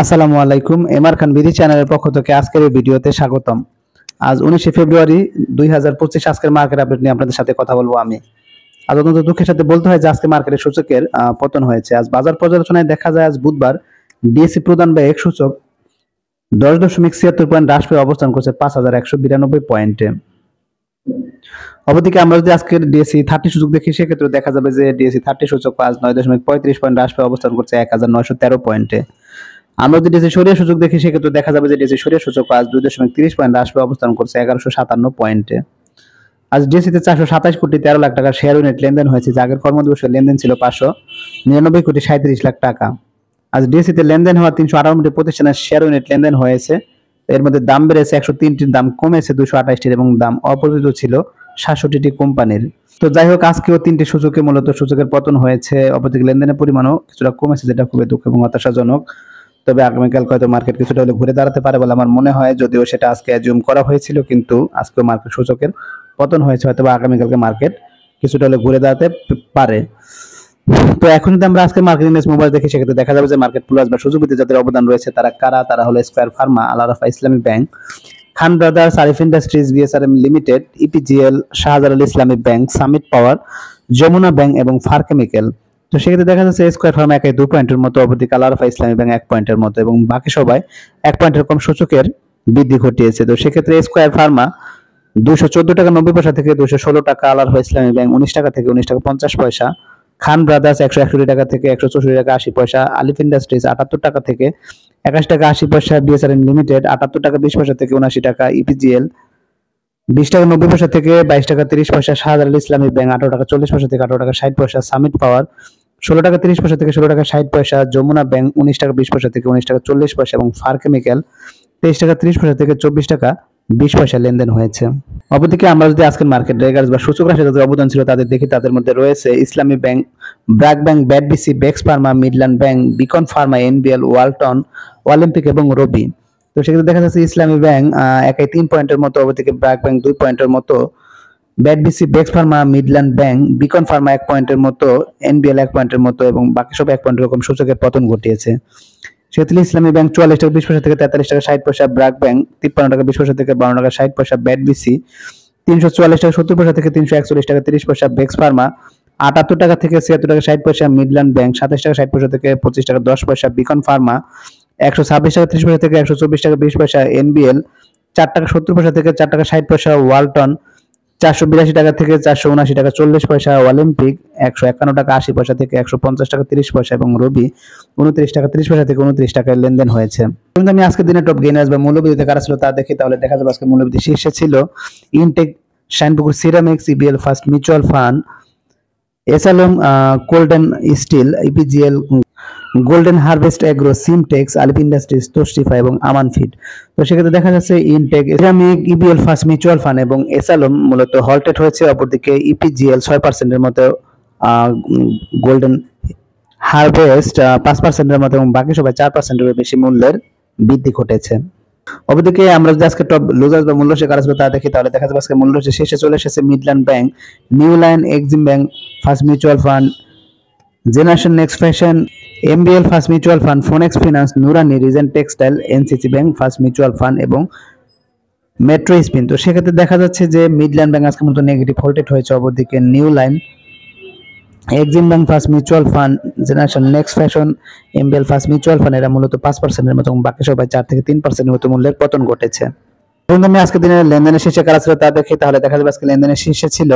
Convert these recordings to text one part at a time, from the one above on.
আসসালামু আলাইকুম। এমআর খান বিডি চ্যানেলের পক্ষ থেকে আজকের এই ভিডিওতে স্বাগতম। আজ 19শে ফেব্রুয়ারি 2025 আজকের মার্কেট আপডেট নিয়ে আপনাদের সাথে কথা বলবো আমি। আজ অত্যন্ত দুঃখের সাথে বলতে হয় যে আজকে মার্কেটের সূচকের পতন হয়েছে। আজ বাজার পর্যালোচনায় দেখা যায় আজ বুধবার ডিএসসি প্রধান ব্যয় সূচক 10.76 পয়েন্ট হ্রাস পেয়ে অবস্থান করছে 5192 পয়েন্টে। অপরদিকে আমরা যদি আজকের ডিএসসি 30 সূচক দেখি সেক্ষেত্রে দেখা যাবে যে ডিএসসি 30 সূচক আজ 9.35 পয়েন্ট হ্রাস পেয়ে অবস্থান করছে 1913 পয়েন্টে। আমরা যদি ডিএসসি সরিয়া সূচক দেখি সেক্ষেত্রে দেখা যাবে যে ডিএসসি সরিয়া সূচক আজ 2.30 পয়েন্ট হ্রাস পেয়ে অবস্থান করছে 1157 পয়েন্টে। আজ ডিএসসিতে 427 কোটি 13 লাখ টাকার শেয়ার ইউনিট লেনদেন হয়েছে, যা আগের কর্মদিবসের লেনদেন ছিল 599 কোটি 37 লাখ টাকা। আজ ডিএসসিতে লেনদেন হওয়া 358টি প্রতিষ্ঠানের শেয়ার ইউনিট লেনদেন হয়েছে। এর মধ্যে দাম বেড়েছে 103টির, দাম কমেছে 228টির এবং দাম অপরিবর্তিত ছিল 67টি কোম্পানির। তো যাই হোক, আজকেও তিনটি সূচকে মূলত সূচকের পতন হয়েছে। অপরদিকে লেনদেনের পরিমাণও কিছুটা কমেছে, যেটা খুবই দুঃখ এবং হতাশাজনক। তবে আগামীকাল হয়তো মার্কেট কিছুটা হলে ঘুরে দাঁড়াতে পারে বলে আমার মনে হয়, যদিও সেটা আজকে অ্যাজিউম করা হয়েছিল, কিন্তু আজকে মার্কেট সূচকের পতন হয়েছে। হয়তো আগামীকালকে মার্কেট কিছুটা হলে ঘুরে দাঁড়াতে পারে। তো এখন যদি আমরা আজকে মার্কেট ইন্ডেক্স মোবাইল দেখি সেক্ষেত্রে দেখা যাবে যে মার্কেট প্লাস বা সুযোগবিতে যাদের অবদান রয়েছে তারা কারা? তারা হলো square Pharma, Al Arafah Islami bank, Khan brothers, Arif industries, BSRM limited, EPGL, Shahjalal Islami bank, Summit power, Jamuna bank এবং ফার কেমিক্যাল। তো সেক্ষেত্রে দেখা যাচ্ছে স্কয়ার ফার্মা একাই 2 পয়েন্টের মতো, অপরদিকে আল আরাফা ইসলামী ব্যাংক 1 পয়েন্টের মতো এবং বাকি সবাই 1 পয়েন্টের কম সূচকের বৃদ্ধি ঘটিয়েছে। তো সেক্ষেত্রে স্কয়ার ফার্মা 214 টাকা 90 পয়সা থেকে 216 টাকা, আল আরাফা ইসলামী ব্যাংক 19 টাকা থেকে 19 টাকা 50 পয়সা, খান ব্রাদার্স 161 টাকা থেকে 164 টাকা 80 পয়সা, আলিফ ইন্ডাস্ট্রিজ 78 টাকা থেকে 81 টাকা 80 পয়সা, বিএসআরএম লিমিটেড 78 টাকা 20 পয়সা থেকে 79 টাকা, ইপিজিএল 20 টাকা 90 পয়সা থেকে 22 টাকা 30 পয়সা, শাহজালাল ইসলামী ব্যাংক 18 টাকা 40 পয়সা থেকে 18 টাকা 60 পয়সা, সামিট পাওয়ার 16 টাকা 30 পয়সা থেকে 16 টাকা 60 পয়সা, যমুনা ব্যাংক 19 টাকা 20 পয়সা থেকে 19 টাকা 40 পয়সা এবং ফার কেমিক্যাল 23 টাকা 30 পয়সা থেকে 24 টাকা 20 পয়সা লেনদেন হয়েছে। অপরদিকে আমরা যদি আজকের মার্কেট ড্রাইভার্স বা সূচক রাশি যাদের অবদান ছিল তাদের দেখি, তাদের মধ্যে রয়েছে ইসলামী ব্যাংক, ব্র্যাক ব্যাংক, ব্যাডবিসি, বেক্স pharma, Midland bank, Beacon pharma, NBL, Walton, Olympic এবং রবি। তো সেক্ষেত্রে দেখা যাচ্ছে ইসলামী ব্যাংক একাই 3 পয়েন্টের মতো, অপরদিকে ব্র্যাক ব্যাংক 2 পয়েন্টের মতো, ব্যাডবিসি, বেক্স pharma, Midland bank, Beacon pharma 1 পয়েন্টের মতো, এনবিএল 1 পয়েন্টের মতো এবং বাকি সব 1 পয়েন্টের রকম সূচকের পতন ঘটিয়েছে। সেক্ষেত্রে ইসলামী ব্যাংক 44 টাকা 20 পয়সা থেকে 43 টাকা 60 পয়সা, ব্র্যাক ব্যাংক 53 টাকা 20 পয়সা থেকে 52 টাকা 60 পয়সা, ব্যাডবিসি 344 টাকা 70 পয়সা থেকে 341 টাকা 30 পয়সা, বেক্স ফার্মা 78 টাকা থেকে 76 টাকা 60 পয়সা, মিডল্যান্ড ব্যাংক 27 টাকা 60 পয়সা থেকে 25 টাকা 10 পয়সা, বিকন ফার্মা 126 টাকা 30 পয়সা থেকে 124 টাকা 20 পয়সা, এনবিএল 4 টাকা 70 পয়সা থেকে 4 টাকা 60 পয়সা, ওয়ালটন 482 টাকা থেকে 479 টাকা 40 পয়সা, অলিম্পিক 151 টাকা 80 পয়সা থেকে 150 টাকা 30 পয়সা এবং রবি 29 টাকা 30 পয়সা থেকে 29 টাকায় লেনদেন হয়েছে। কিন্তু আমি আজকের দিনে টপ গেইনার্স বা মূল্যবৃদ্ধিতে কারা ছিল তা দেখি, তাহলে দেখা যাবে আজকে মূল্যবৃদ্ধি শীর্ষে ছিল Intech, Shinepukur ceramics, EBL first mutual fund, এসালম কোল্ডেন steel, EPGL, golden harvest agro, Simtex, Alif industries, তোশরিফা এবং আমান ফিড। তো সেক্ষেত্রে দেখা যাচ্ছে Intech, ceramic, EBL first mutual fund এবং এসালম মূলত হলটেড হয়েছে। অপরদিকে ইপিজিএল 6%-এর মতো, গোল্ডেন হারভেস্ট 5%-এর মতো এবং বাকি সবাই 4%-এর বেশি মূল্যের বৃদ্ধি ঘটেছে। অপরদিকে আমরা যদি আজকে টপ লুজার্স বা মূল্য কারা ছিল তা দেখি, তাহলে দেখা যাবে আজকে মূল্য শেষে চলে এসেছে Midland bank, new line, Exim bank, first mutual fund, generation next fashion, MBL first mutual fund, Phoenix finance, Nurani, Regent textile, NCC bank first mutual fund এবং মেট্রো স্পিন। তো সেক্ষেত্রে দেখা যাচ্ছে যে মিডল্যান্ড ব্যাংক আজকে মূলত নেগেটিভ হলটেড হয়েছে। অপরদিকে new line, Exim bank first mutual fund, generation next fashion, MBL first mutual fund এরা মূলত 5%-এর মতো এবং বাকি সবাই 4 থেকে 3%-এর মতো মূল্যের পতন ঘটেছে। এবং আমি আজকে দিনের লেনদেনের শীর্ষে কারা ছিল তা দেখি, তাহলে দেখা যাবে আজকে লেনদেনের শীর্ষে ছিল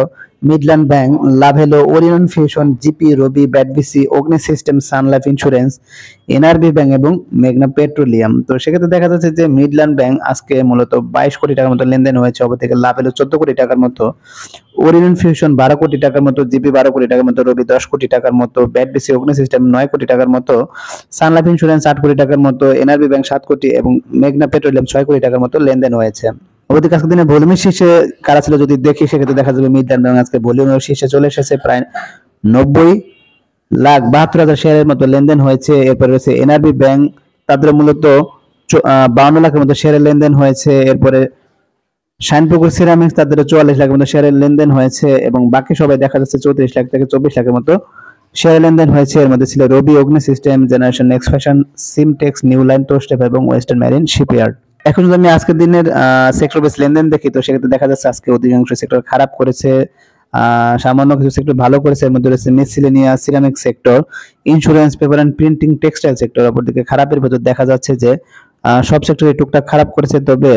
Midland bank, Lovello, Orion fusion, GP, Robi, ব্যাডবিসি, Agni system, Sun Life insurance, NRB bank এবং মেঘনা পেট্রোলিয়াম। তো সেক্ষেত্রে দেখা যাচ্ছে যে মিডল্যান্ড ব্যাংক আজকে মূলত 22 কোটি টাকার মতো লেনদেন হয়েছে। অপরদিকে লাভেলো 14 কোটি টাকার মতো, ওরিয়ন ফিউশন 12 কোটি টাকার মতো, জিপি 12 কোটি টাকার মতো, রবি 10 কোটি টাকার মতো, ব্যাডবিসি, অগ্নি সিস্টেম 9 কোটি টাকার মতো, সান লাইফ ইন্স্যুরেন্স 8 কোটি টাকার মতো, এনআরবি ব্যাংক 7 কোটি এবং মেঘনা পেট্রোলিয়াম 6 কোটি টাকার মতো লেনদেন হয়েছে। অবধি আজকের দিনে ভলিউমের শীর্ষে কারা ছিল যদি দেখি, সেক্ষেত্রে দেখা যাবে মিডল্যান্ড ব্যাংক আজকে ভলিউমের শীর্ষে চলে এসেছে, প্রায় 90,72,000 শেয়ারের মতো লেনদেন হয়েছে। এরপরে রয়েছে এনআরবি ব্যাংক, তাদের মূলত 52 লাখের মতো শেয়ারের লেনদেন হয়েছে। এরপরে শাইনপুকুর সিরামিক্স, তাদের 44 লাখের মতো শেয়ারের লেনদেন হয়েছে এবং বাকি সবাই দেখা যাচ্ছে 34 লাখ থেকে 24 লাখের মতো শেয়ার লেনদেন হয়েছে, এর মধ্যে ছিল Robi Agni system, generation next fashion, Simtex, new line, টোস্টেপ এবং ওয়েস্টার্ন মেরিন শিপইয়ার্ড। এখন যদি আমি আজকের দিনের সেক্টর বেস লেনদেন দেখি, তো সেক্ষেত্রে দেখা যাচ্ছে আজকে অধিকাংশ সেক্টর খারাপ করেছে, সামান্য কিছু সেক্টর ভালো করেছে। এর মধ্যে রয়েছে miscellaneous, ceramic sector, insurance, paper and printing, textile sector. অপরদিকে খারাপের ভেতর দেখা যাচ্ছে যে সব সেক্টরে টুকটাক খারাপ করেছে, তবে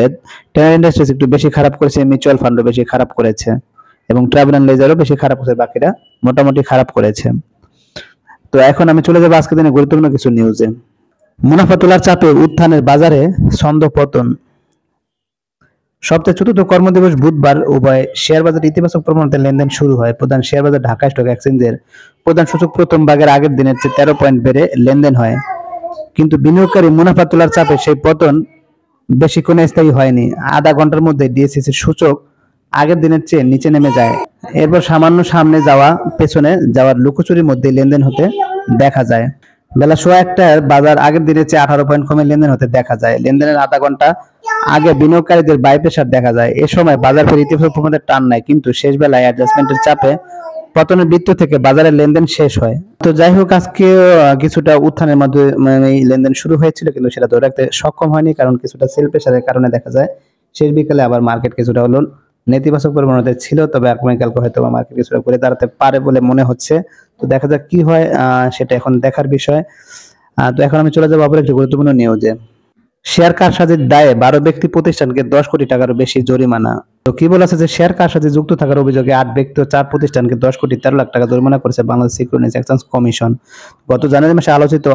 ট্রেড ইন্ডাস্ট্রিজ একটু বেশি খারাপ করেছে, মিউচুয়াল ফান্ডও বেশি খারাপ করেছে এবং ট্রাভেল অ্যান্ড লেজারও বেশি খারাপ করেছে, বাকিরা মোটামুটি খারাপ করেছে। তো এখন আমি চলে যাবো আজকের দিনে গুরুত্বপূর্ণ কিছু নিউজে। মুনাফা তোলার চাপে উত্থানের বাজারে ছন্দ পতন। সপ্তাহের চতুর্থ কর্মদিবস বুধবার উভয় শেয়ার বাজারে ইতিবাচক প্রবণতায় লেনদেন শুরু হয়। প্রধান শেয়ার বাজার ঢাকা স্টক এক্সচেঞ্জের প্রধান সূচক প্রথম ভাগের আগের দিনের চেয়ে 13 পয়েন্ট বেড়ে লেনদেন হয়, কিন্তু বিনিয়োগকারী মুনাফা তোলার চাপে সেই পতন বেশিক্ষণে স্থায়ী হয়নি। আধা ঘন্টার মধ্যে ডিএসসিসির সূচক আগের দিনের চেয়ে নিচে নেমে যায়। এরপর সামান্য সামনে যাওয়া পেছনে যাওয়ার লুকোচুরির মধ্যে লেনদেন হতে দেখা যায়। বেলা 1:15টায় বাজার আগের দিনের চেয়ে 18 পয়েন্ট কমে লেনদেন হতে দেখা যায়। লেনদেনের আধা ঘন্টা আগে বিনিয়োগকারীদের বাই প্রেসার দেখা যায়। এ সময় বাজার ফের ইতিবাচক প্রবণতায় টান নেয়, কিন্তু শেষ বেলায় অ্যাডজাস্টমেন্টের চাপে পতনের বৃত্ত থেকে বাজারের লেনদেন শেষ হয়। তো যাই হোক, আজকে কিছুটা উত্থানের মাধ্যমে লেনদেন শুরু হয়েছিল, কিন্তু সেটা ধরে রাখতে সক্ষম হয়নি, কারণ কিছুটা সেল প্রেসারের কারণে দেখা যায় শেষ বিকেলে আবার মার্কেট কিছুটা হলো নেতিবাচক প্রবণতায় ছিল। তবে আগামীকালকে হয়তো মার্কেট কিছুটা করে দাঁড়াতে পারে বলে মনে হচ্ছে। তো দেখা যাক কি হয়, সেটা এখন দেখার বিষয়। তো এখন আমি চলে যাবো আবার একটি গুরুত্বপূর্ণ নিউজে। শেয়ার কারসাজির দায়ে 12 ব্যক্তি প্রতিষ্ঠানকে 10 কোটি টাকারও বেশি জরিমানা। তো কি বলেছে যে শেয়ার কারসাজি যুক্ত থাকার অভিযোগে 8 ব্যক্তি ও 4 প্রতিষ্ঠানকে 10 কোটি 13 লাখ টাকা জরিমানা করেছে বাংলাদেশ সিকিউরিটিজ এক্সচেঞ্জ কমিশন। গত জানুয়ারি মাসে আলোচিত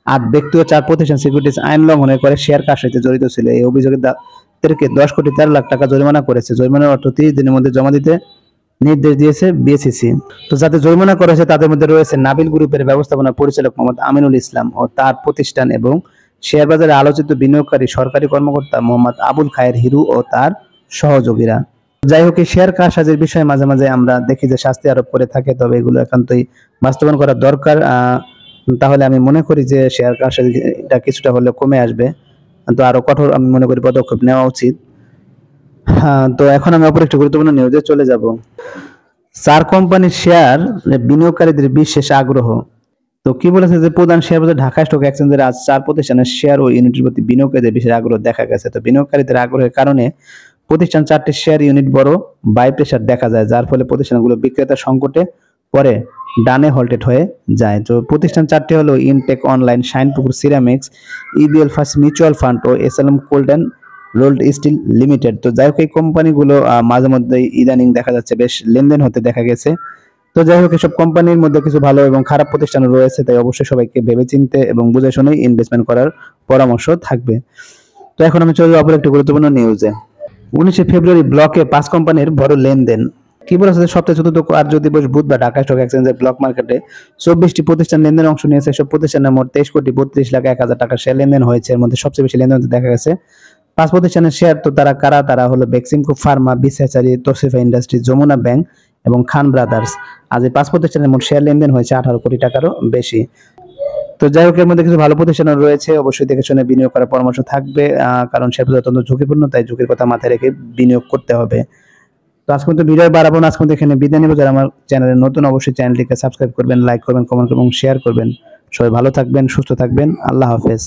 8 ব্যক্তি ও 4 প্রতিষ্ঠান সিকিউরিটিজ আইন লঙ্ঘনের করে শেয়ার কারসাজিতে জড়িত ছিল। এই অভিযোগে তাদেরকে 10 কোটি 13 লাখ টাকা জরিমানা করেছে। জরিমানার অর্থ 30 দিনের মধ্যে জমা দিতে নির্দেশ দিয়েছে বিএসইসি। তো যাতে জরিমানা করা হয়েছে তাদের মধ্যে রয়েছে নাবিল গ্রুপের ব্যবস্থাপনা পরিচালক মোহাম্মদ আমিনুল ইসলাম ও তার প্রতিষ্ঠান, এবং শেয়ার বাজারে আলোচিত বিনিয়োগকারী সরকারি কর্মকর্তা মোহাম্মদ আবুল খায়ের হিরু ও তার সহযোগীরা। যাই হোক, এই শেয়ার কারসাজির বিষয়ে মাঝে মাঝে আমরা দেখি যে শাস্তি আরোপ করে থাকে, তবে এগুলো একান্তই বাস্তবায়ন করা দরকার। তাহলে আমি মনে করি যে শেয়ার কারসাজিটা কিছুটা হলেও কমে আসবে। তো আরো কঠোর আমি মনে করি পদক্ষেপ নেওয়া উচিত। তো এখন আমি অপর একটি গুরুত্বপূর্ণ নিউজে চলে যাব। চার কোম্পানির শেয়ার বিনিয়োগকারীদের বিশেষ আগ্রহ। তো কি বলেছে যে প্রধান শেয়ার বাজার ঢাকা স্টক এক্সচেঞ্জের আজ 4 প্রতিষ্ঠানের শেয়ার ও ইউনিটের প্রতি বিনিয়োগকারীদের বিশেষ আগ্রহ দেখা গেছে। তো বিনিয়োগকারীদের আগ্রহের কারণে প্রতিষ্ঠান 4টি শেয়ার ইউনিট বড় বাই প্রেসার দেখা যায়, যার ফলে প্রতিষ্ঠানগুলো বিক্রেতা সংকটে পরে ডানে হল্টেড হয়ে যায়। তো প্রতিষ্ঠান 4টি হলো Intech online, Shinepukur ceramics, EBL first mutual fund ও SLM cold and rolled steel limited. তো যাই হোক, এই কোম্পানিগুলো মাঝে মধ্যে ইদানিং দেখা যাচ্ছে বেশ লেনদেন হতে দেখা গেছে। তো যাই হোক, এসব কোম্পানির মধ্যে কিছু ভালো এবং খারাপ প্রতিষ্ঠান রয়েছে, তাই অবশ্যই সবাইকে ভেবেচিন্তে এবং বুঝে শুনে ইনভেস্টমেন্ট করার পরামর্শ থাকবে। তো এখন আমি চলে যাব অপর একটি গুরুত্বপূর্ণ নিউজে। 19 ফেব্রুয়ারি ব্লকে 5 কোম্পানির বড় লেনদেন। কি বলেছে, সপ্তাহে চতুর্থ কার্য দিবস বুধবার ঢাকা স্টক এক্সচেঞ্জের ব্লক মার্কেটে 24টি প্রতিষ্ঠান লেনদেন অংশ নিয়েছে। এসব প্রতিষ্ঠানের মোট 23 কোটি 32 লাখ 1 হাজার টাকার শেয়ার লেনদেন হয়েছে। এর মধ্যে সবচেয়ে বেশি লেনদেন দেখা গেছে 5 প্রতিষ্ঠানের শেয়ার। তো তারা হলো বেক্সিমকো ফার্মা, বিসহ্যাচারী, তসরিফা ইন্ডাস্ট্রি, যমুনা ব্যাংক এবং খান ব্রাদার্স। আজ এই 5 প্রতিষ্ঠানের মোট শেয়ার লেনদেন হয়েছে 18 কোটি টাকারও বেশি। তো যাই হোক, এর মধ্যে কিছু ভালো প্রতিষ্ঠান রয়েছে, অবশ্যই দেখে শুনে বিনিয়োগ করার পরামর্শ থাকবে, কারণ শেয়ার বাজার অত্যন্ত ঝুঁকিপূর্ণ, তাই ঝুঁকির কথা মাথায় রেখে বিনিয়োগ করতে হবে। তো আজকে তো ভিডিও বাড়াবো না, আজকে এখানে বিদায় নেব। যারা আমার চ্যানেলে নতুন অবশ্যই চ্যানেলটিকে সাবস্ক্রাইব করবেন, লাইক করবেন, কমেন্ট করবেন, শেয়ার করবেন। সবাই ভালো থাকবেন, সুস্থ থাকবেন। আল্লাহ হাফেজ।